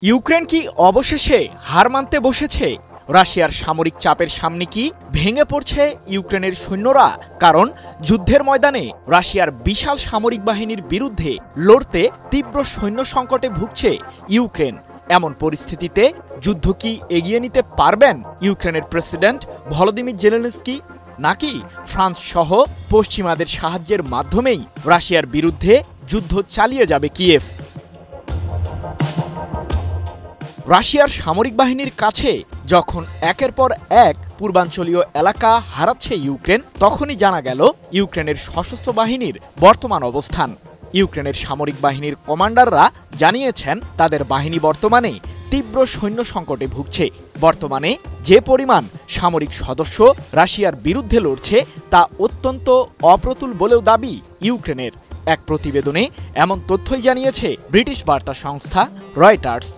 Ukraine কি অবশেষে হার মানতে বসেছে? রাশিয়ার সামরিক চাপের সামনে কি ভেঙে পড়ছে ইউক্রেনের সৈন্যরা? কারণ যুদ্ধের ময়দানে রাশিয়ার বিশাল সামরিক বাহিনীর বিরুদ্ধে লড়তে তীব্র সৈন্য সংকটে ভুগছে ইউক্রেন। এমন পরিস্থিতিতে যুদ্ধ কি এগিয়ে নিতে পারবেন ইউক্রেনের প্রেসিডেন্ট ভলোদিমির জেলেনস্কি, নাকি ফ্রান্স সহ পশ্চিমাদের সাহায্যের মাধ্যমেই রাশিয়ার বিরুদ্ধে যুদ্ধ চালিয়ে যাবে কিয়েভ? রাশিয়ার সামরিক বাহিনীর কাছে যখন একের পর এক পূর্বাঞ্চলীয় এলাকা হারাচ্ছে ইউক্রেন, তখনই জানা গেল ইউক্রেনের সশস্ত্র বাহিনীর বর্তমান অবস্থান। ইউক্রেনের সামরিক বাহিনীর কমান্ডাররা জানিয়েছেন তাদের বাহিনী বর্তমানে তীব্র সৈন্য সংকটে ভুগছে। বর্তমানে যে পরিমাণ সামরিক সদস্য রাশিয়ার বিরুদ্ধে লড়ছে তা অত্যন্ত অপ্রতুল বলেও দাবি ইউক্রেনের। এক প্রতিবেদনে এমন তথ্যই জানিয়েছে ব্রিটিশ বার্তা সংস্থা রয়টার্স।